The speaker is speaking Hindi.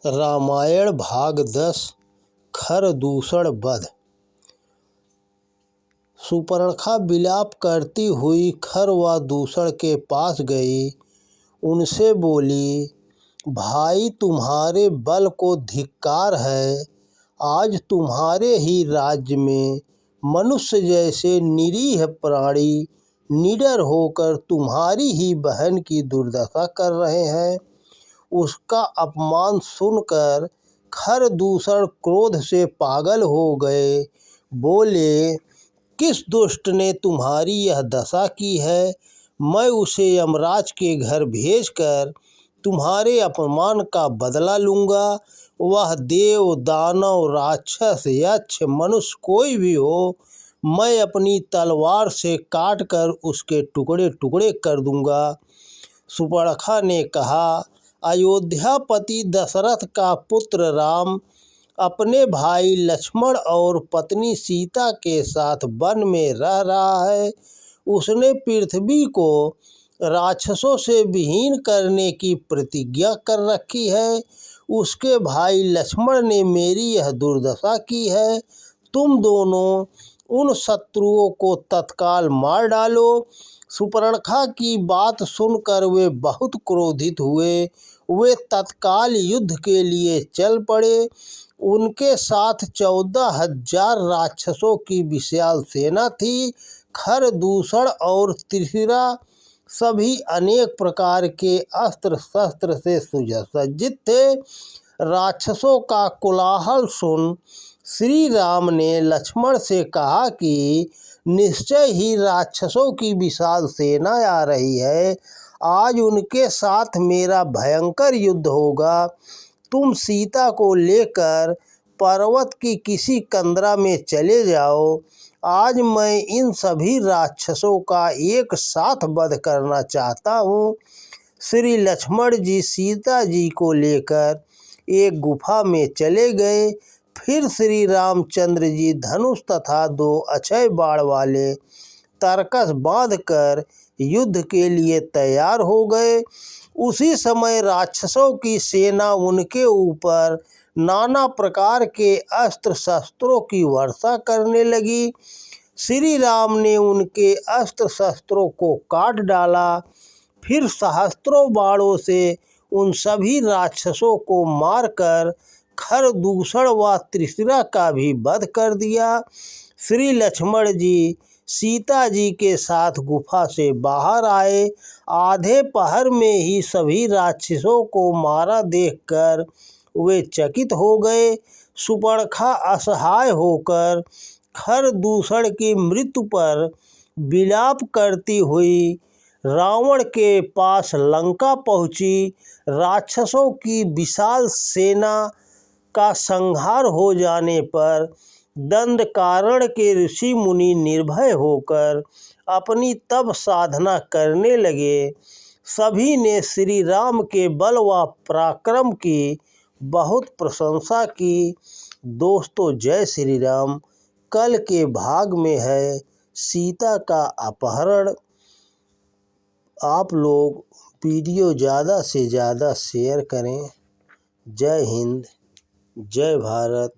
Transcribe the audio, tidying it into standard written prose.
रामायण भाग 10 खरदूषण वध। सुपर्णखा विलाप करती हुई खर व दूषण के पास गई। उनसे बोली, भाई तुम्हारे बल को धिक्कार है। आज तुम्हारे ही राज्य में मनुष्य जैसे निरीह प्राणी निडर होकर तुम्हारी ही बहन की दुर्दशा कर रहे हैं। उसका अपमान सुनकर खरदूषण क्रोध से पागल हो गए। बोले, किस दुष्ट ने तुम्हारी यह दशा की है? मैं उसे यमराज के घर भेजकर तुम्हारे अपमान का बदला लूँगा। वह देव, दानव, राक्षस, यक्ष, मनुष्य कोई भी हो, मैं अपनी तलवार से काटकर उसके टुकड़े टुकड़े कर दूँगा। सुपर्णखा ने कहा, अयोध्यापति दशरथ का पुत्र राम अपने भाई लक्ष्मण और पत्नी सीता के साथ वन में रह रहा है। उसने पृथ्वी को राक्षसों से विहीन करने की प्रतिज्ञा कर रखी है। उसके भाई लक्ष्मण ने मेरी यह दुर्दशा की है। तुम दोनों उन शत्रुओं को तत्काल मार डालो। सुपर्णखा की बात सुनकर वे बहुत क्रोधित हुए। वे तत्काल युद्ध के लिए चल पड़े। उनके साथ 14,000 राक्षसों की विशाल सेना थी। खरदूषण और त्रिशिरा सभी अनेक प्रकार के अस्त्र शस्त्र से सुसज्जित थे। राक्षसों का कोलाहल सुन श्री राम ने लक्ष्मण से कहा कि निश्चय ही राक्षसों की विशाल सेना आ रही है। आज उनके साथ मेरा भयंकर युद्ध होगा। तुम सीता को लेकर पर्वत की किसी कंदरा में चले जाओ। आज मैं इन सभी राक्षसों का एक साथ वध करना चाहता हूँ। श्री लक्ष्मण जी सीता जी को लेकर एक गुफा में चले गए। फिर श्री रामचंद्र जी धनुष तथा 2 अक्षय बाण वाले तरकस बांधकर युद्ध के लिए तैयार हो गए। उसी समय राक्षसों की सेना उनके ऊपर नाना प्रकार के अस्त्र शस्त्रों की वर्षा करने लगी। श्री राम ने उनके अस्त्र शस्त्रों को काट डाला। फिर सहस्त्रों बाणों से उन सभी राक्षसों को मारकर खरदूषण व त्रिशिरा का भी वध कर दिया। श्री लक्ष्मण जी सीता जी के साथ गुफा से बाहर आए। आधे पहर में ही सभी राक्षसों को मारा देखकर वे चकित हो गए। सुपर्णखा असहाय होकर खरदूषण की मृत्यु पर विलाप करती हुई रावण के पास लंका पहुंची। राक्षसों की विशाल सेना का संहार हो जाने पर दंडकारण्य के ऋषि मुनि निर्भय होकर अपनी तप साधना करने लगे। सभी ने श्री राम के बल व पराक्रम की बहुत प्रशंसा की। दोस्तों, जय श्री राम। कल के भाग में है सीता का अपहरण। आप लोग वीडियो ज़्यादा से ज़्यादा शेयर करें। जय हिंद, जय भारत।